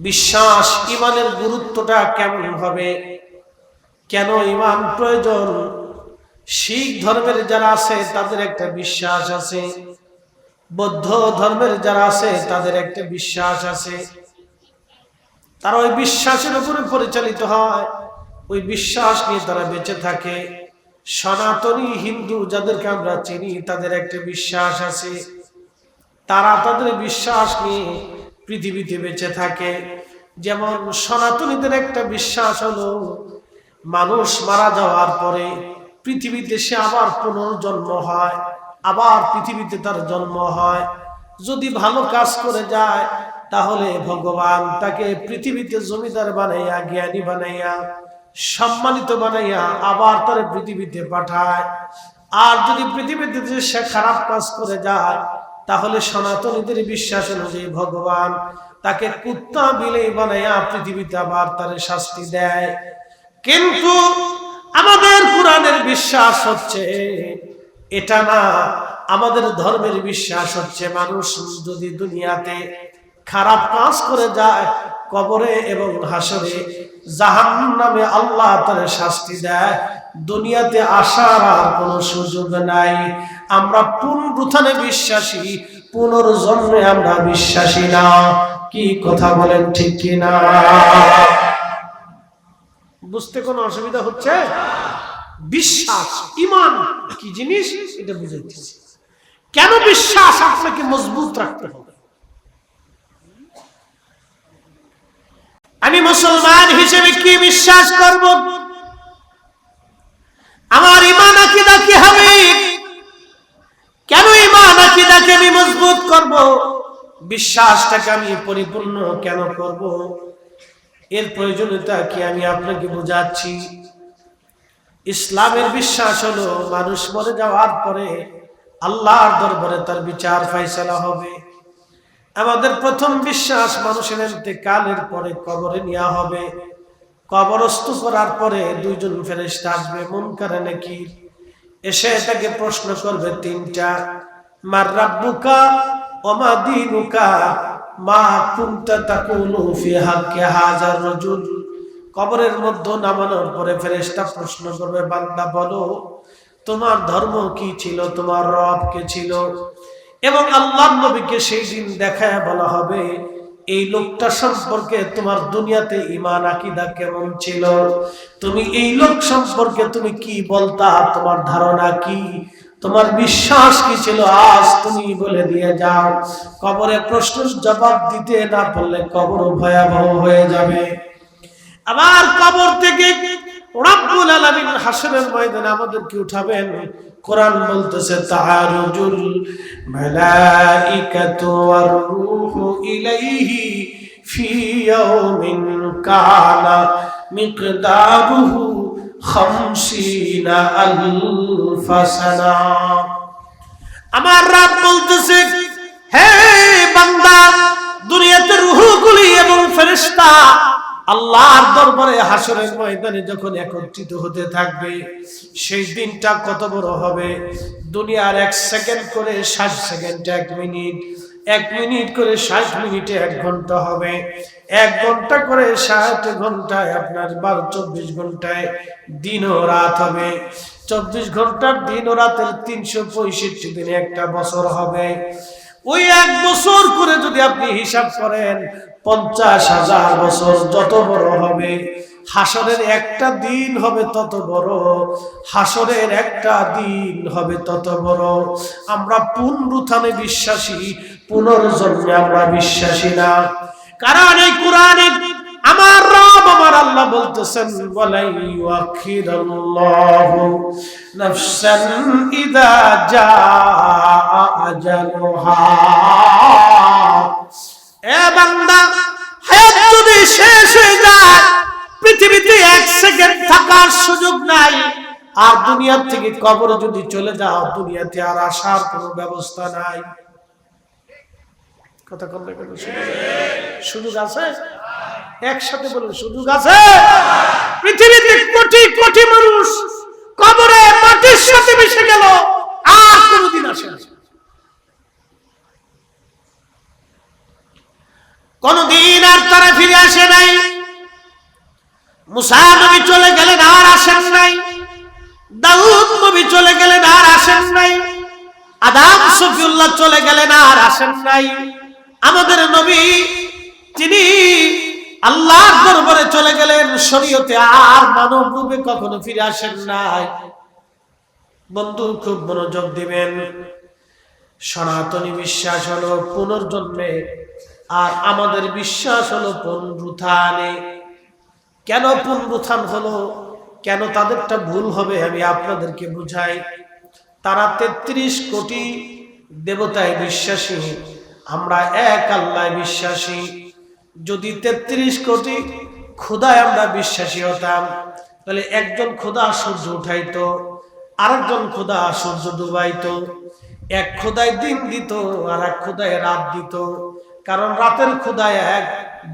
বিশ্বাস ইমানের গুরুত্বটা কেমন হবে, কেন ইমান প্রয়োজন। শিখ ধর্মের যারা আছে তাদের একটা বিশ্বাস আছে, বৌদ্ধ ধর্মের যারা আছে তাদের একটা বিশ্বাস আছে। তারা ওই বিশ্বাসের উপরে পরিচালিত হয়, ওই বিশ্বাস নিয়ে তারা বেঁচে থাকে। সনাতনী হিন্দু যাদেরকে আমরা চিনি তাদের একটা বিশ্বাস আছে, তারা তাদের বিশ্বাস নিয়ে পৃথিবীতে বেঁচে থাকে। যেমন সনাতনীদের একটা বিশ্বাস হলো মানুষ মারা যাওয়ার পরে পৃথিবীতে সে আবার পুনর্জন্ম হয়, আবার পৃথিবীতে তার জন্ম হয়। যদি ভালো কাজ করে যায় তাহলে ভগবান তাকে পৃথিবীতে জমিদার বানাইয়া, জ্ঞানী বানাইয়া, সম্মানিত বানাইয়া আবার তার পৃথিবীতে পাঠায়। আর যদি পৃথিবীতে সে খারাপ কাজ করে যায় তাহলে সনাতনীদের বিশ্বাস অনুযায়ী ভগবান তাকে কুত্তা বিলেই বানাইয়া পৃথিবীতে আবার তার শাস্তি দেয়। কিন্তু আমাদের কোরআনের বিশ্বাস হচ্ছে এটা না। আমাদের ধর্মের বিশ্বাস হচ্ছে মানুষ যদি দুনিয়াতে খারাপ কাজ করে যায়, কবরে এবং হাসরে জাহান্নামে আল্লাহ তার শাস্তি দেয়, দুনিয়াতে আসার আর কোনো সুযোগ নাই। আমরা পুনরুত্থানে বিশ্বাসী, পুনর্জন্মে আমরা বিশ্বাসী না। কি কথা বলেন, ঠিক কিনা? বুঝতে কোনো অসুবিধা হচ্ছে? বিশ্বাস ঈমান কি জিনিস এটা বুঝাইতেছি। কেন বিশ্বাস আপনাকে মজবুত রাখতে হবে? আমি মুসলমান হিসেবে কি বিশ্বাস করব? আমার ঈমান আকীদা কি হবে? কেন ঈমান আকীদাকে আমি মজবুত করব? বিশ্বাসটাকে আমি পরিপূর্ণ কেন করব? এর প্রয়োজনীয়তা কি আমি আপনাকে বোঝাচ্ছি। ইসলামের বিশ্বাস হলো মানুষ মরে যাওয়ার পরে আল্লাহর দরবারে তার বিচার ফয়সালা হবে। আমাদের প্রথম বিশ্বাস মানুষের ইন্তেকালের পরে কবরে নেওয়া হবে। কবরস্থ করার পরে দুইজন ফেরেশতা আসবে, মুনকার নাকির, এসে তাকে প্রশ্ন করবে তিনটা। মার রাব্বুকা ওয়া মা দীনুকা মা কুনতা তাকুলু ফি হাক্কি হাযার রাজুল। কবরের মধ্যে নামানোর পরে ফেরেশতা প্রশ্ন করবে, বান্দা বলো তোমার ধর্ম কি ছিল, তোমার রব কে ছিল? এবং আল্লাহর নবীকে সেই দিন দেখায় বলা হবে এই লোকটা সম্পর্কে তোমার দুনিয়াতে ঈমান আকীদা কেমন ছিল, তুমি এই লোক সম্পর্কে তুমি কি বলতা, তোমার ধারণা কি, তোমার বিশ্বাস কি ছিল, আজ তুমি বলে দিয়ে যাও। কবরে প্রশ্নের জবাব দিতে না পারলে কবর ভয়াবহ হয়ে যাবে। আবার কবর থেকে রব্বুল আলামিন হাসরের ময়দানে আমাদেরকে উঠাবেন। কোরআন বলতেছে তাআরুজুল মালাইকাতু ওয়ার রূহু ইলাইহি ফি ইয়াউমিন কানা মিকদারুহু 50 আলফ সানা। আমার রব বলতেছে, হে বান্দা, দুনিয়াতে রূহগুলি এবং ফেরেশতা আল্লাহর দরবারে হাসরের ময়দানে যখন একত্রিত হতে থাকবে, সেই দিনটা কত বড় হবে। দুনিয়ার 1 সেকেন্ড করে 60 সেকেন্ড 1 মিনিট, 1 মিনিট করে 60 মিনিটে 1 ঘন্টা হবে, 1 ঘন্টা করে 60 ঘন্টায় আপনার 24 ঘন্টায় দিন ও রাত হবে। 24 ঘন্টার দিন ও রাতের 365 দিনে একটা বছর হবে। ওই 1 বছর করে যদি আপনি হিসাব করেন 50,000 বছর যত বড় হবে, হাসরের একটা দিন হবে তত বড়, হাসরের একটা দিন হবে তত বড়। আমরা পুনরুত্থানে বিশ্বাসী, পুনর্জন্মে আমরা বিশ্বাসী না। কারণ এই কোরআনে আমার রব আমার আল্লাহ বলতেছেন, ওয়ালা ইউআখিরুল্লাহু নাফসান ইযা জাআ আজালুহা। এ বান্দা, হায়াত যদি শেষ হয়ে যায়, পৃথিবীতে 1 সেকেন্ড থাকার সুযোগ নাই। আর দুনিয়া থেকে কবরে যদি চলে যাও, দুনিয়াতে আর আসার কোনো ব্যবস্থা নাই। কথা বলতে গেলে সুযোগ আছে? একসাথে বলুন, সুযোগ আছে? পৃথিবীতে কোটি কোটি মানুষ কবরে মাটির সাথে মিশে গেল, আর কোনদিন আসে না। কোনদিন আর তারা ফিরে আসে নাই, মুসা নবী চলে গেলেন আর আসেন নাই, দাউদ নবী চলে গেলেন আর আসেন নাই, আদম সফিউল্লাহ চলে গেলেন আর আসেন নাই। আমাদের নবী তিনি আল্লাহর দরবারে চলে গেলেন শরীয়তে, আর মানব রূপে কখনো ফিরে আসেন নাই। বন্ধু খুব মনোযোগ দিবেন। সনাতনী বিশ্বাস হলো পুনর্জন্মে, আর আমাদের বিশ্বাস হলো পুনরুত্থানে। কেন পুনরুত্থান হলো, কেন তাদেরটা ভুল হবে আমি আপনাদেরকে বুঝাই। তারা 33 কোটি দেবতায় বিশ্বাসী, আমরা এক আল্লাহ বিশ্বাসী। যদি 33 কোটি খোদায় আমরা বিশ্বাসী হতাম, তাহলে একজন খোদা সূর্য উঠাইতো, আরেকজন খোদা সূর্য ডুবাইতো, এক খোদায় দিন দিত আর এক খোদায় রাত দিত। কারণ রাতের খোদায় এক,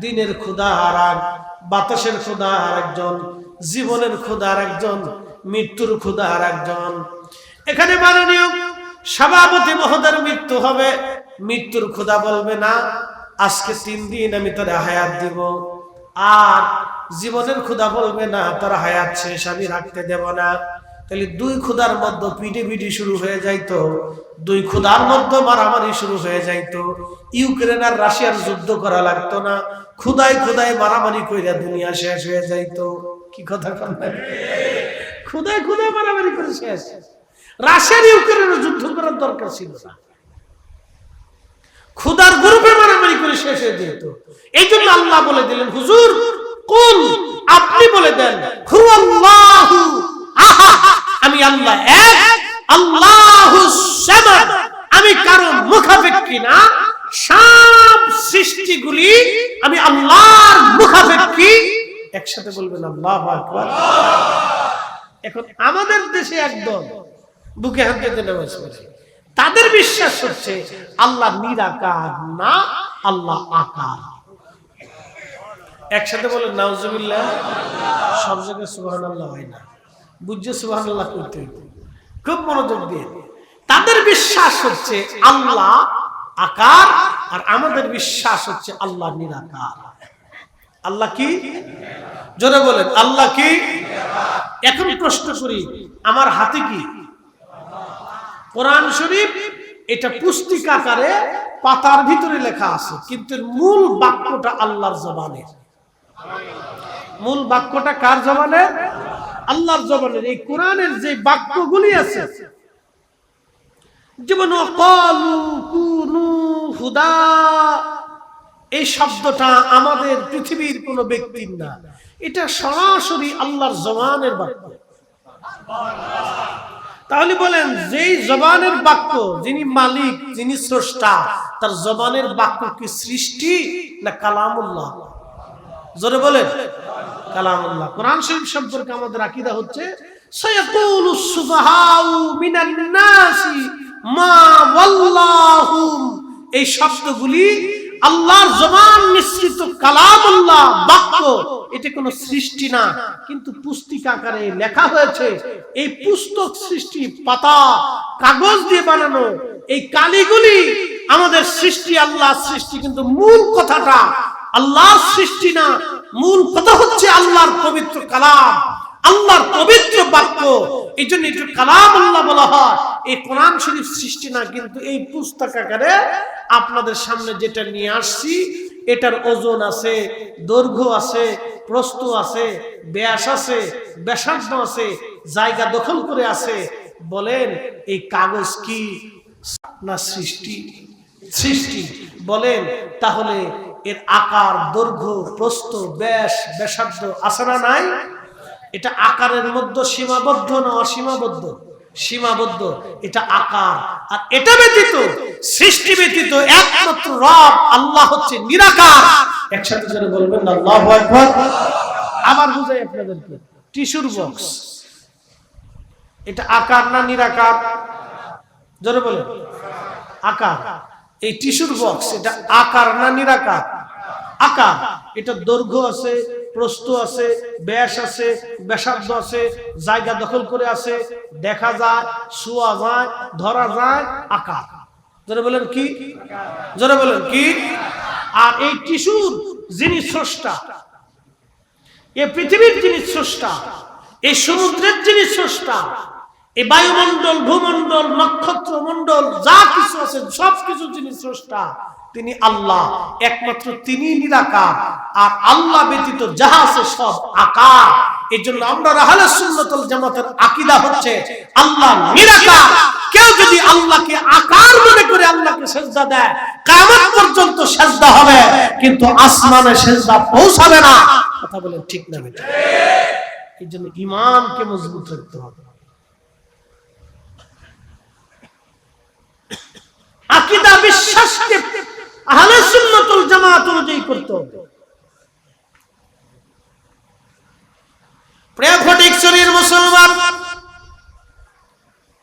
দিনের খোদা আর এক, বাতাসের খোদা আর একজন, জীবনের খোদা আর একজন, মৃত্যুর খোদা আর একজন। এখানে মাননীয় সভাপতি মহোদয়ের মৃত্যু হবে, মৃত্যুর খোদা বলবে না আজকে 3 দিন আমি তোর হায়াত দিব, আর জীবনের খোদা বলবে না তোর হায়াত শেষ আমি রাখতে দেব না। তাহলে 2 খোদার মধ্যে পিটিপিটি শুরু হয়ে যাইতো, 2 খোদার মধ্যে মারামারি শুরু হয়ে যাইতো। ইউক্রেন আর রাশিয়ার যুদ্ধ করা লাগতো না, খোদায় খোদায় মারামারি কইরা দুনিয়া শেষ হয়ে যাইতো। কি কথা বলেন? খোদায় খোদায় মারামারি করে শেষ। রাশিয়ার ইউক্রেনের যুদ্ধ করার দরকার ছিল না, খোদার গ্রুপে মারামারি করে শেষ হয়ে যেত। এই জন্য আল্লাহ বলে দিলেন, হুজুর কুল, আপনি বলে দেন হুয়াল্লাহু আহাদ, আমি আল্লাহ এক, আল্লাহুস সামাদ, আমি কারো মুখাপেক্ষী না, সব সৃষ্টিগুলি আমি আল্লাহর মুখাপেক্ষী। একসাথে বলবেন আল্লাহু আকবার। এখন আমাদের দেশে একদম বুকে হাত দিয়ে নামাজ পড়ে, তাদের বিশ্বাস হচ্ছে আল্লাহ নিরাকার না, আল্লাহ আকার। একসাথে বলেন নাউজুবিল্লাহ। সব জায়গায় সুবহানাল্লাহ হয় না, বুঝছে সুবহানাল্লাহ করতে হবে, খুব মনোযোগ দিয়ে। তাদের বিশ্বাস হচ্ছে আল্লাহ আকার, আর আমাদের বিশ্বাস হচ্ছে আল্লাহ নিরাকার। আল্লাহ কি? জোরে বলেন আল্লাহ কি? এখন প্রশ্ন করি, আমার হাতে কি? কোরআন শরীফ। এটা পুস্তিকা আকারে পাতার ভিতরে লেখা আছে, কিন্তু মূল বাক্যটা আল্লাহর জবানের। মূল বাক্যটা কার জবানের? আল্লাহর জবানের। এই কোরআনের যে বাক্যগুলি আছে, যেমন ক্বালু কুনু হুদা, এই শব্দটা আমাদের পৃথিবীর কোন ব্যক্তির না, এটা সরাসরি আল্লাহর জবানের বাক্য। তাহলে বলেন, যেই জবানের বাক্য, যিনি মালিক, যিনি স্রষ্টা, তার জবানের বাক্য কি সৃষ্টি না কালামুল্লাহ? জোরে বলেন কালামুল্লাহ। কোরআন শরীফ সম্পর্কে আমাদের আকীদা হচ্ছে সায়াকুলুস সুফাহাউ মিনান নাসি মা ওয়াল্লাহুম, এই শব্দগুলি আল্লাহর জবান নিঃসৃত কালামুল্লাহ বাক্য, এটা কোনো সৃষ্টি না, কিন্তু পুস্তিকা আকারে লেখা হয়েছে। এই পুস্তক সৃষ্টি, পাতা কাগজ দিয়ে বানানো এই কালিগুলি আমাদের সৃষ্টি, আল্লাহর সৃষ্টি, কিন্তু মূল কথাটা আল্লাহর সৃষ্টি না, মূল কথা হচ্ছে আল্লাহর পবিত্র কালাম, আল্লাহর পবিত্র বাক্য। এই জন্য এটা কালামুল্লাহ বলা হয়। এই কোরআন শরীফ সৃষ্টি না, কিন্তু এই পুস্তক আকারে আপনাদের সামনে যেটা নিয়ে আসছি, এটার ওজন আছে, দৈর্ঘ্য আছে, প্রস্থ আছে, ব্যাস আছে, ব্যাসার্ধ আছে, জায়গা দখল করে আছে। বলেন এই কাগজ কি না সৃষ্টি? সৃষ্টি। বলেন তাহলে এর আকার, দৈর্ঘ্য, প্রস্থ, ব্যাস, ব্যাসার্ধ আছে না নাই? এটা আকারের মধ্যে সীমাবদ্ধ না অসীমাবদ্ধ? সীমাবদ্ধ। এটা আকার। আর এটা ব্যতীত, সৃষ্টি ব্যতীত একমাত্র রব আল্লাহ হচ্ছে নিরাকার। একসাথে যারা বলবেন আল্লাহু আকবার। আবার বুঝাই আপনাদেরকে, টিস্যুর বক্স এটা আকার না নিরাকার? জোরে বলেন আকার। এই টিস্যুর বক্স এটা আকার না নিরাকার? আকার। এটা দৈর্ঘ্য আছে, প্রস্থ আছে, ব্যাস আছে, ব্যাসার্ধ আছে, জায়গা দখল করে আছে, দেখা যায়, ছোঁয়া যায়, ধরা যায়, আকার। জোরে বলেন কি? জোরে বলেন কি? আর এই টিস্যুর যিনি স্রষ্টা, এই পৃথিবীর যিনি স্রষ্টা, এই সমুদ্রের যিনি স্রষ্টা, এই বায়ুমণ্ডল, ভূমণ্ডল, নক্ষত্র মণ্ডল, যা কিছু আছে সবকিছু যিনি স্রষ্টা, তিনি আল্লাহ। একমাত্র তিনি নিরাকার, আর আল্লাহ ব্যতীত যাহা আছে সব আকার। এই জন্য আমরা আহলে সুন্নাত ওয়াল জামাতের আকীদা হচ্ছে আল্লাহ নিরাকার। কেউ যদি আল্লাহকে আকার মনে করে আল্লাহকে সিজদা দেয়, কিয়ামত পর্যন্ত সিজদা হবে, কিন্তু আসমানে সিজদা পৌঁছাবে না। কথা বলেন ঠিক না বেটা? এই জন্য ঈমানকে মজবুত রাখতে হবে, আকীদা বিশ্বাসকে আহলে সুন্নাত ওয়াল জামাত অনুযায়ী করতে হবে। প্রিয় ফটিকছড়ির মুসলমান,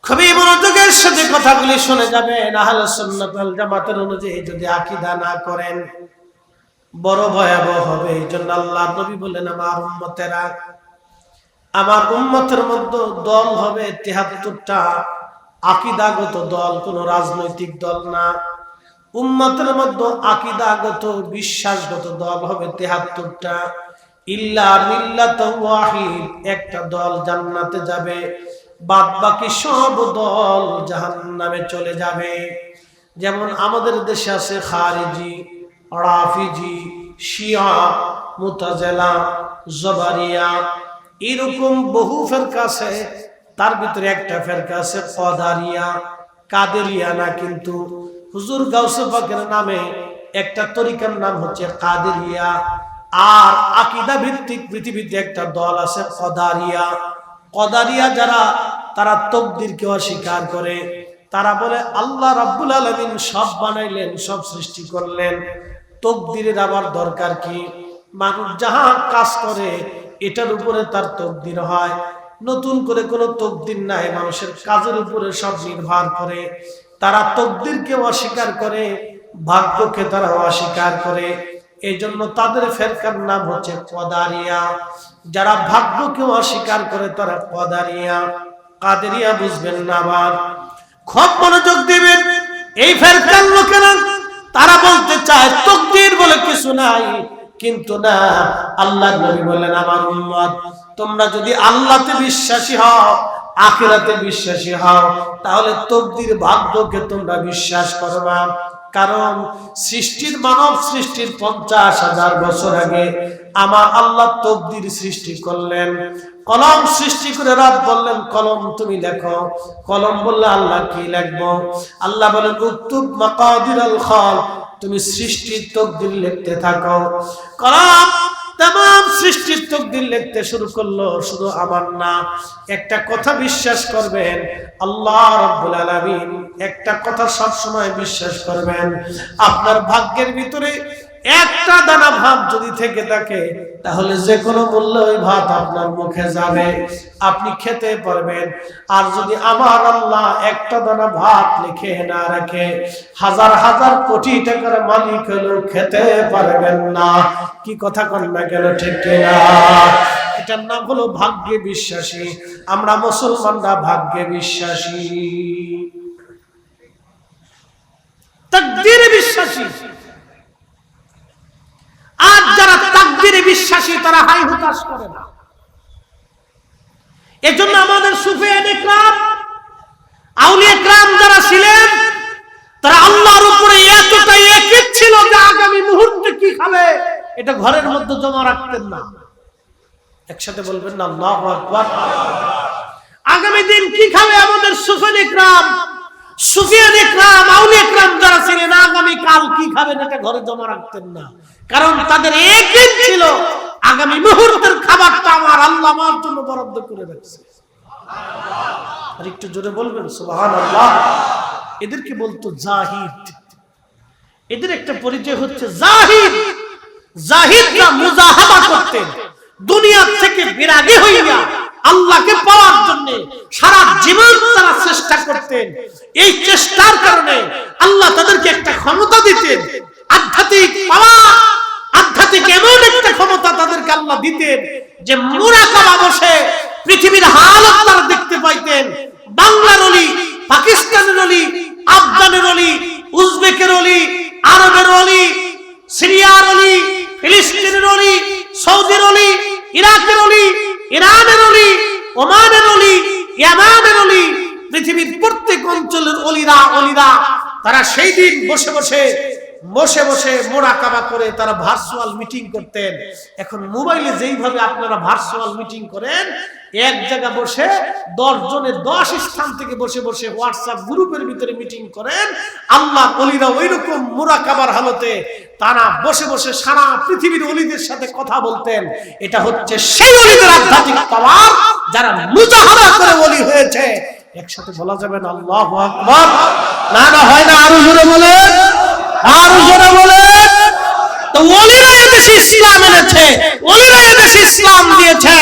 খুবই মনোযোগের সাথে কথাগুলি শুনে যাবেন। আহলে সুন্নাত ওয়াল জামাতের অনুযায়ী যদি আকীদা না করেন, বড় ভয়াবহ হবে। এই জন্য আল্লাহর নবী বলেন, আমার উম্মতের মধ্যে দল হবে ৭৩টা, আকীদাগত দল, কোন রাজনৈতিক দল না। উম্মতের মধ্যে আকীদাগত, বিশ্বাসগত দল হবে ৭৩টা। ইল্লা মিল্লাতুন ওয়াহিদ, একটা দল জান্নাতে যাবে, বাদ বাকি সব দল জাহান্নামে চলে যাবে। যেমন আমাদের দেশে আছে খারিজি, রাফিজি, শিয়া, মুতাজিলা, জবারিয়া, এরকম বহু ফেরকা আছে। তার ভিতরে একটা ফেরকা আছে কদারিয়া, কাদেরিয়া না, কিন্তু হুজুর গাউসে পাকের নামে একটা তরিকার নাম হচ্ছে কাদেরিয়া। আর আকীদা ভিত্তিক পৃথিবীতে একটা দল আছে কদারিয়া। কদারিয়া যারা, তারা তাকদীরকে অস্বীকার করে। তারা বলে আল্লাহ রাব্বুল আলামিন সব বানাইলেন, সব সৃষ্টি করলেন, তাকদীরের আবার দরকার কি? মানুষ যাহা কাজ করে এটার উপরে তার তাকদীর হয়, নতুন করে কোনো তাকদীর নাই, মানুষের কাজের উপরে সব নির্ভর করে। তারা তাকদীরকে অস্বীকার করে, ভাগ্যকে তারা অস্বীকার করে। এই জন্য তাদের ফেরকার নাম হচ্ছে কদারিয়া। যারা ভাগ্যকে অস্বীকার করে তারা কদারিয়া। কাদেরিয়া বুঝবেন না? আবার খুব মনোযোগ দিবেন। এই ফেরকার লোকেরা তারা বলতে চায় তাকদীর বলে কিছু নাই, কিন্তু না, আল্লাহর নবী বলেন, আমার উম্মত তোমরা যদি আল্লাহতে বিশ্বাসী হও, আখিরাতে বিশ্বাসী হও, তাহলে তাকদীর, ভাগ্যকে তোমরা বিশ্বাস করবা। কারণ সৃষ্টির, মানব সৃষ্টির ৫০,০০০ বছর আগে আমার আল্লাহ তাকদীর সৃষ্টি করলেন। কলম সৃষ্টি করে রব বললেন, কলম তুমি লেখো। কলম বললে আল্লাহ কি লিখবো? আল্লাহ বলেন, উকতুব মাকাদিরাল খালক, তুমি সৃষ্টির তাকদীর লিখতে থাকো। কলম तमाम সৃষ্টির তাকদীর লিখতে শুরু করলো। শুধু আমার না, একটা কথা বিশ্বাস করবেন, আল্লাহ রাব্বুল আলামিন একটা কথা সব সময় বিশ্বাস করবেন, আপনার ভাগ্যের ভিতরে একটা দানা ভাত যদি থেকে থাকে, তাহলে যে কোনো মূল্যে ওই ভাত আপনার মুখে যাবে, আপনি খেতে পারবেন। আর যদি আমার আল্লাহ একটা দানা ভাত লিখে না রাখে, হাজার হাজার কোটি টাকার মালিক হলেও খেতে পারবেন না। কি কথা কন না কেন? ঠিক কিনা? এটার নাম হলো ভাগ্যে বিশ্বাসী। আমরা মুসলমানরা ভাগ্যে বিশ্বাসী, তাকদীরে বিশ্বাসী। আর যারা তাকদীরে বিশ্বাসী তারা হাই হুতাশ করে না। এজন্য আমাদের সুফিয়ানে کرام, আউলিয়া کرام যারা ছিলেন, তারা আল্লাহর উপরে এতটা ইয়াকিন ছিল যে আগামী মুহূর্তে কি খাবে এটা ঘরের মধ্যে জমা রাখতেন না। একসাথে বলবেন না আল্লাহু আকবার। আগামী দিন কি খাবে আমাদের সুফিয়ানে کرام, সুফিয়ানে کرام, আউলিয়া کرام যারা ছিলেন, আগামী কাল কি খাবেন এটা ঘরে জমা রাখতেন না। কারণ তাদের ইয়াকিন ছিল আগামী মুহূর্তের খাবারটা আমার আল্লাহ আমার জন্য বরাদ্দ করে রাখছে। সুবহানাল্লাহ। আর একটু জোরে বলবেন সুবহানাল্লাহ। এদেরকে বলতো জাহিদ। এদের একটা পরিচয় হচ্ছে জাহিদ। জাহিদরা মুজাহাদা করতেন, দুনিয়া থেকে বিরাগী হইয়া আল্লাহকে পাওয়ার জন্য সারা জীবন তারা চেষ্টা করতেন। এই চেষ্টার কারণে আল্লাহ তাদেরকে একটা ক্ষমতা দিতেন, আধ্যাত্মিক পাওয়া, আধ্যাত্মিক এমন একটা ক্ষমতা তাদেরকে আল্লাহ দিতেন যে মুরাকাবা বসে পৃথিবীর হালত তারা দেখতে পাইতেন। বাংলার অলি, পাকিস্তানের অলি, আফগানের অলি, উজবেকের অলি, আরবের অলি, সিরিয়ার অলি, ফিলিস্তিনের অলি, সৌদির অলি, ইরাকের অলি, ইরানের অলি, ওমানের অলি, ইয়ামানের অলি, পৃথিবীর প্রত্যেক অঞ্চলের অলিরা তারা সেই দিন বসে বসে মোরাকাবা করে তারা ভার্চুয়াল মিটিং করতেন। এখন মোবাইলে যেইভাবে আপনারা ভার্চুয়াল মিটিং করেন, এক জায়গা বসে 10 জনের 10 স্থান থেকে বসে হোয়াটসঅ্যাপ গ্রুপের ভিতরে মিটিং করেন, আল্লাহ ওলিরা ওইরকম মোরাকাবার হালতে তারা বসে সারা পৃথিবীর ওলিদের সাথে কথা বলতেন। এটা হচ্ছে সেই ওলিদের আধ্যাত্মিক পাওয়ার যারা মুজাহাদা করে ওলি হয়েছে। একসাথে বলা যাবে না আল্লাহু আকবার? না হয় না, আরো জোরে বলেন, আরো জোরে বলেন। তো ওলিরা এদেশে ইসলাম এনেছে, ওলিরা এদেশে ইসলাম দিয়েছে,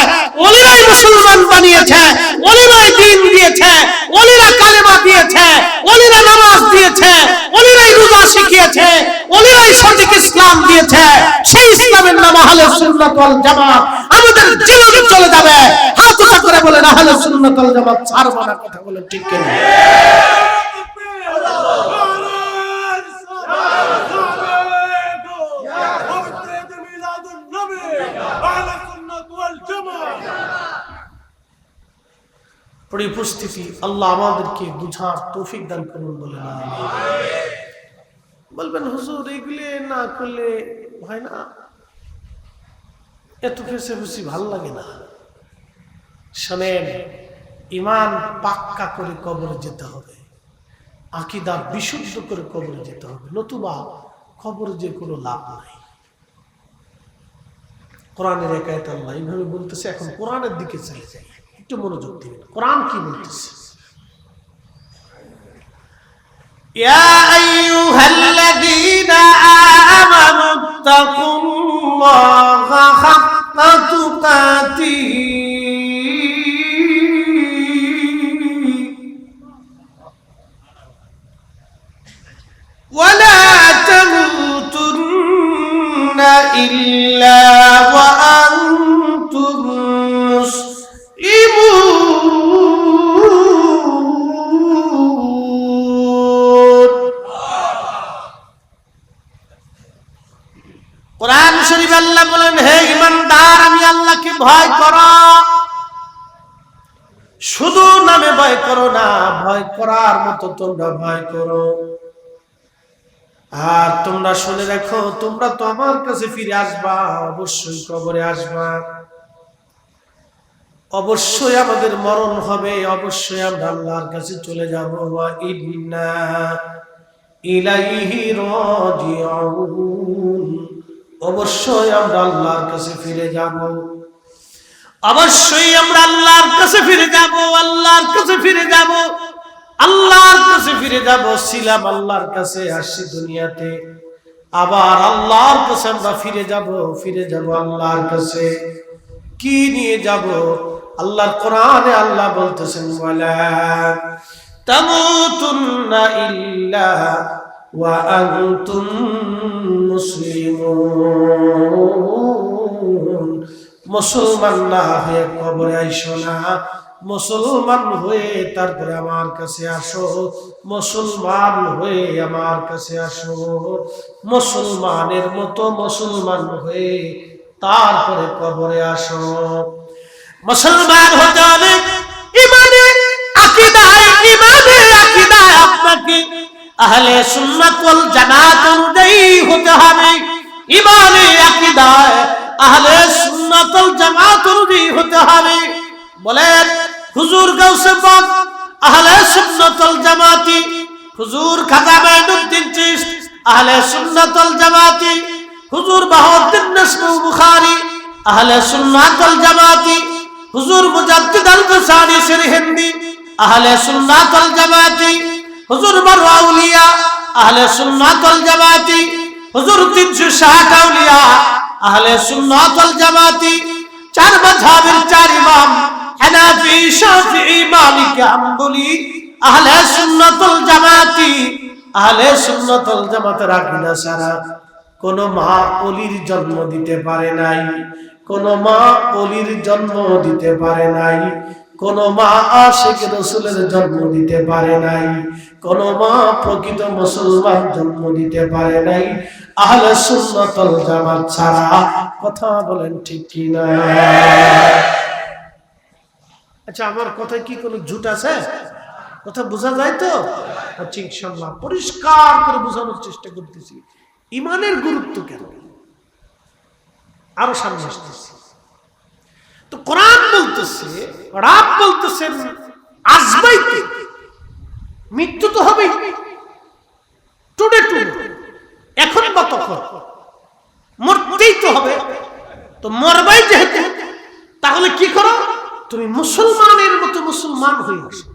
ওলিরাই মুসলমান বানিয়েছে, ওলিরাই দ্বীন দিয়েছে, ওলিরা কালেমা দিয়েছে, ওলিরা নামাজ দিয়েছে, ওলিরাই রোজা শিখিয়েছে, ওলিরাই সঠিক ইসলাম দিয়েছে। সেই ইসলামের নাম আহলে সুন্নাত ওয়াল জামাত। আমাদের জীবনে চলে যাবে। হাত উঁচু করে বলেন আহলে সুন্নাত ওয়াল জামাত ছাড়ব না। কথা বলেন ঠিক কিনা? উপস্থিতি আল্লাহ আমাদেরকে বুঝার তৌফিক দান করুন। বলেন আমিন। বলবেন হুজুর এগুলি না করলে হয় না, এত ফেসে ভাল লাগে না। শোনেন, ঈমান পাক্কা করে কবরে যেতে হবে, আকীদা বিশুদ্ধ করে কবরে যেতে হবে, নতুবা কবরে যে কোনো লাভ নাই। কোরআনের এক আয়াত আল্লাহ এইভাবে বলতেছে। এখন কোরআনের দিকে চলে যাই, একটু মনোযোগ দিবেন। কোরআন কি বলতেছে? ইয়া আইয়ুহাল্লাযীনা আমানুত্তাকুল্লাহা হাক্কা তুকাতিহি ওয়া লা তামুতুন্না ইল্লা ওয়া আনতুম কোরআন শরীফ আল্লাহ বলেন, হে ঈমানদার, আমি আল্লাহকে ভয় করো। শুধু নামে ভয় করো না, ভয় করার মতো তোমরা ভয় করো। আর তোমরা শুনে রাখো, তোমরা তো আমার কাছে ফিরে আসবা, অবশ্যই কবরে আসবা, অবশ্যই আমাদের মরণ হবে, অবশ্যই আমরা আল্লাহর কাছে চলে যাব। ওয়া ইন্না ইলাইহি রাজিউন, অবশ্যই আমরা আল্লাহর কাছে ফিরে যাব, অবশ্যই আমরা আল্লাহর কাছে ফিরে যাব, আল্লাহর কাছে ফিরে যাব, আল্লাহর কাছে ফিরে যাব। ছিলাম আল্লাহর কাছে, আসছি দুনিয়াতে, আবার আল্লাহর কাছে আমরা ফিরে যাব আল্লাহর কাছে। কি নিয়ে যাব? আল্লাহর কোরআনে আল্লাহ বলতেছেন, ওয়ালা তামুতুন্না ইল্লা ওয়া আনতুম মুসলিমুন। মুসলমান না হয়ে কবরে আইসো না, মুসলমান হয়ে তারপরে আমার কাছে আসো, মুসলমান হয়ে আমার কাছে আসো, মুসলমানের মতো মুসলমান হয়ে তারপরে কবরে আসো। মুসলমান হতে হবে ঈমানে আকীদায়, ঈমানে আকীদায় আপনাকে আহলে সুন্নাত ওয়াল জামাত অনুযায়ী হতে হবে। ঈমানে আকীদায় আহলে সুন্নাত ওয়াল জামাত অনুযায়ী হতে হবে। বলেন হুজুর গাউসে পাক আহলে সুন্নাত ওয়াল জামাতি, হুজুর খাজা মাইনুদ্দিন চিশতি আহলে সুন্নাত ওয়াল জামাতি, হুজুর বাহাউদ্দিন নাসরুল বুখারী আহলে সুন্নাত ওয়াল জামাতি, হুজুর মুজাদ্দিদ আল-বুসারি সিরহিন্দি আহলে সুন্নাত ওয়াল জামাতি, হুজুর মারওয়া আউলিয়া আহলে সুন্নাত ওয়াল জামাতি, হুজুর 360 আউলিয়া আহলে সুন্নাত ওয়াল জামাতি। চার মাযহাবের চার ইমাম হানাফি, শাফিঈ, মালিকি, হাম্বলি আহলে সুন্নাত ওয়াল জামাতি। আহলে সুন্নাত ওয়াল জামাতের আকীদা ছাড়া কোন মা ওলির জন্ম দিতে পারে নাই, কোন মা ওলির জন্ম দিতে পারে নাই, কোন মা আশিক রাসূলের জন্ম দিতে পারে নাই, কোন মা প্রকৃত মুসলমান জন্ম দিতে পারে নাই। আহলে সুন্নাত ওয়াল জামাত ছাড়া। কথা বলেন ঠিক কি না? আচ্ছা, আমার কথায় কি কোনো ঝুট আছে? কথা বোঝা যায় তো? আচ্ছা, ইনশাআল্লাহ পরিষ্কার করে বোঝানোর চেষ্টা করতেছি ইমানের গুরুত্ব কেন। আরো সামনে আসতেছি। তো কোরআন বলতেছে, রব বলতেছেন আসবাইতে, মৃত্যু তো হবেই, টুডে টুডে, এখন বা তখন মরতেই তো হবে। তো মরবাই যেহেতু, তাহলে কি করো? তুমি মুসলমানের মতো মুসলমান হয়ে আসো।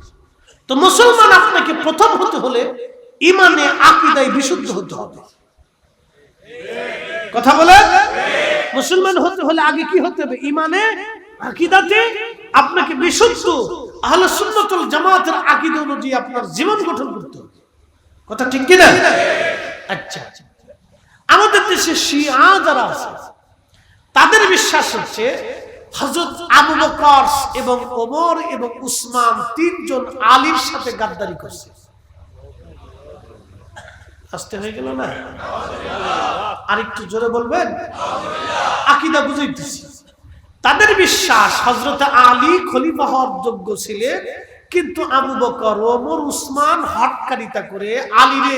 তো মুসলমান আপনাকে প্রথম হতে হলে ইমানে আকীদায় বিশুদ্ধ হতে হবে। কথা বলে, মুসলমান হতে হলে আগে কি হতে হবে? ইমানে আকীদাতে আপনাকে বিশুদ্ধ আহলে সুন্নাত ওয়াল জামাতের আকীদা অনুযায়ী আপনার জীবন গঠন করতে হবে। কথা ঠিক কি না? আচ্ছা, আমাদের দেশে শিয়া যারা আছে তাদের বিশ্বাস হচ্ছে হযরত আবু বকর এবং ওমর এবং উসমান তিনজন আলীর সাথে গাদ্দারি করছে। আসতে হয়ে গেল না? আরেকটু জোরে বলবেন? আকীদা বুঝাইতেছি। তাদের বিশ্বাস হযরত আলী খলিফা হওয়ার যোগ্য ছিলেন, কিন্তু আবু বকর ওমর উসমান হটকারিতা করে আলীরে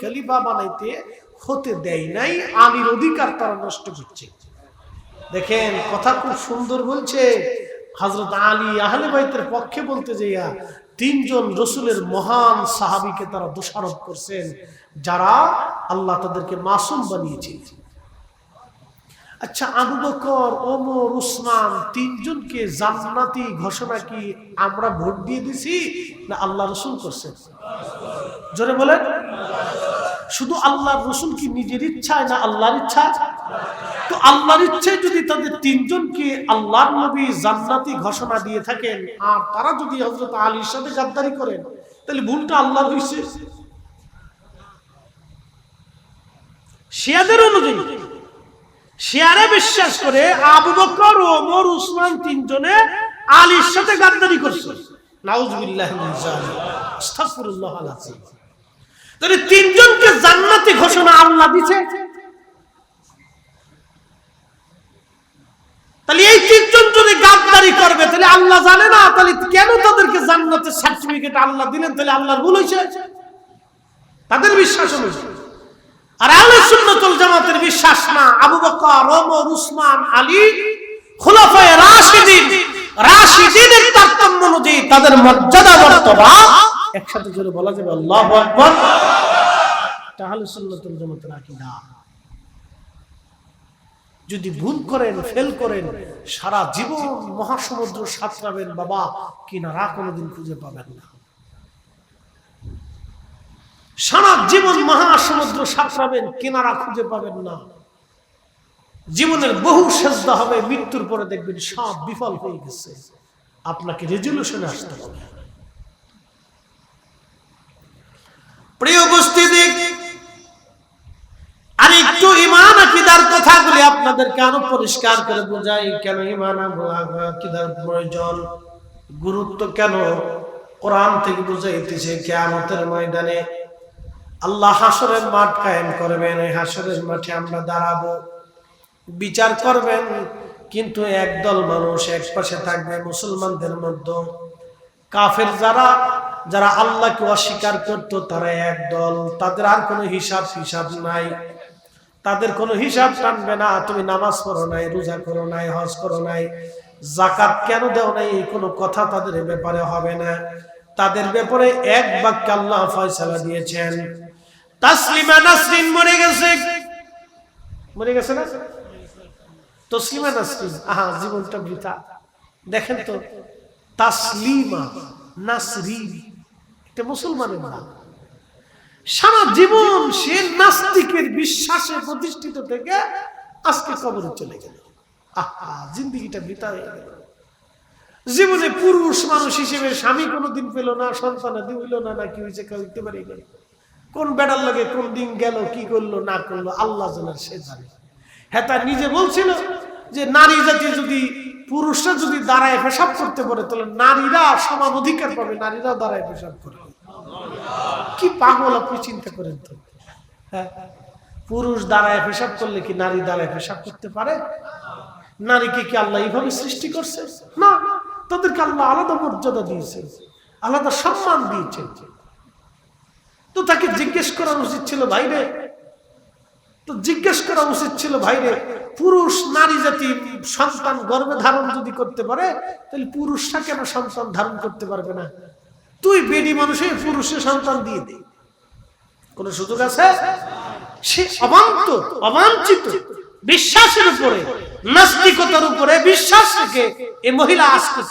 খলিফা বানাইতে হতে দেয় নাই। আলীর অধিকার তারা নষ্ট করছে। দেখেন কথা খুব সুন্দর বলছে। হযরত আলী আহলে বাইতের পক্ষে বলতে যাইয়া তিনজন রাসূলের মহান সাহাবীকে তারা দোষারোপ করছেন, যারা আল্লাহ তাদেরকে মাসুম বানিয়েছেন। আচ্ছা, আবু বকর ওমর উসমান তিনজনকে জান্নাতি ঘোষণা কি আমরা ভোট দিয়ে দিছি না আল্লাহ রাসূল করছেন? জোরে বলেন। শুধু আল্লাহর রাসূল কি নিজের ইচ্ছায় না আল্লাহর ইচ্ছা? তো আল্লাহর ইচ্ছায় যদি তাদের তিনজনকে আল্লাহর নবী জান্নাতি ঘোষণা দিয়ে থাকেন, আর তারা যদি হযরত আলীর সাথে গাদ্দারি করেন, তাহলে ভুলটা আল্লাহর হইছে। শিয়াদের অনুযায়ী শিয়ারা বিশ্বাস করে আবু বকর ওমর উসমান তিনজনে আলীর সাথে গাদ্দারি করছে। নাউযুবিল্লাহি মিন যালিক, আস্তাগফিরুল্লাহ আল-আযীম। তাহলে তিনজনকে জান্নাতি ঘোষণা আল্লাহ দিয়েছে। তাহলে এই তিনজন যদি গাদ্দারি করবে, তাহলে আল্লাহ জানে না? তাহলে কেন তাদেরকে জান্নাতের সার্টিফিকেট আল্লাহ দিলেন? তাহলে আল্লাহর ভুল হয়েছে তাদের বিশ্বাস অনুযায়ী। আর আহলে সুন্নাত ওয়াল জামাতের বিশ্বাস না, আবু বকর ওমর উসমান আলী খুলাফায়ে রাশিদিন, রাশিদিনের তারতম্য অনুযায়ী তাদের মর্যাদা মর্তবা একসাথে জোরে বলা যাবে আল্লাহু আকবার। এটা আহলে সুন্নাত ওয়াল জামাতের আকীদা। যদি ভুল করেন, ফেল করেন, সারা জীবন মহাসমুদ্র সাঁতরাবেন বাবা, কিনারা কোনোদিন খুঁজে পাবেন না। সারা জীবন মহাসমুদ্র সাঁতরাবেন, কিনারা খুঁজে পাবেন না। জীবনের বহু সেজদা হবে, মৃত্যুর পরে দেখবেন সব বিফল হয়ে গেছে। আপনাকে রেজুলেশনে আসতে হবে। প্রিয় উপস্থিতি, আর একটু ঈমান আকীদার কথাগুলি আপনাদেরকে আরো পরিষ্কার করে বোঝাই। কেন ঈমান আকীদার প্রয়োজন, গুরুত্ব কেন কোরআন থেকে বুঝাইতেছে। কিয়ামতের ময়দানে আল্লাহ হাসরের মাঠ কায়েম করবেন। এই হাসরের মাঠে আমরা দাঁড়াবো, বিচার করবেন। কিন্তু একদল মানুষ এক পাশে থাকবে মুসলমানদের মধ্যে, কাফের যারা আল্লাহকে অস্বীকার করত তারা একদল। তাদের আর কোনো হিসাব নাই, তাদের কোনো হিসাব টানবে না। তুমি নামাজ পড়ো নাই, রোজা করো নাই, হজ করো নাই, যাকাত কেন দেও নাই, এই কোনো কথা তাদের ব্যাপারে হবে না। তাদের ব্যাপারে এক বাক্যে আল্লাহ ফয়সালা দিয়েছেন। তাসলিমা নাসরিন মরে গেছে না? তসলিমা নাসরিন, আহা, জীবনটা বৃথা। দেখেন তো, তাসলিমা নাসরিন এটা মুসলমানের নাম। সারা জীবন সে নাস্তিকের বিশ্বাসে প্রতিষ্ঠিত থেকে আজকে কবরে চলে গেল। আহা, জিন্দেগিটা বৃথা হয়ে গেল। জীবনে পুরুষ মানুষ হিসেবে স্বামী কোনোদিন পেল না, সন্তানাদি হইল না, নাকি হয়েছে কেউ হইতে পারি না। কোন বেড়ার লাগে কোন দিন গেল, কি করলো না করলো আল্লাহ জানে, সে জানে। হ্যাঁ, তার নিজে বলছিল যে নারী জাতি যদি, পুরুষরা যদি দাঁড়ায় পেশাব করতে পারে, তাহলে নারীরা সমান অধিকার পাবে, নারীরাও দাঁড়ায় পেশাব করবে। কি পাগল আপনি চিন্তা করেন তো। হ্যাঁ, পুরুষ দাঁড়ায় পেশাব করলে কি নারী দাঁড়ায় পেশাব করতে পারে? নারীকে কি আল্লাহ এইভাবে সৃষ্টি করছে? না, তাদেরকে আল্লাহ আলাদা মর্যাদা দিয়েছেন, আলাদা সম্মান দিয়েছেন। তো তাকে জিজ্ঞেস করা উচিত ছিল ভাইরে, তো জিজ্ঞেস করা উচিত ছিল ভাইরে, পুরুষ নারী জাতি সন্তান গর্ভে ধারণ যদি করতে পারে, তাহলে পুরুষরা কেন সন্তান ধারণ করতে পারবে না? তুই বেডি মানুষে পুরুষের সন্তান দিয়ে দে, কোন সুযোগ আছে? সে অবাঞ্ছিত বিশ্বাসের উপরে, নাস্তিকতার উপরে বিশ্বাস রেখে এই মহিলা আজকে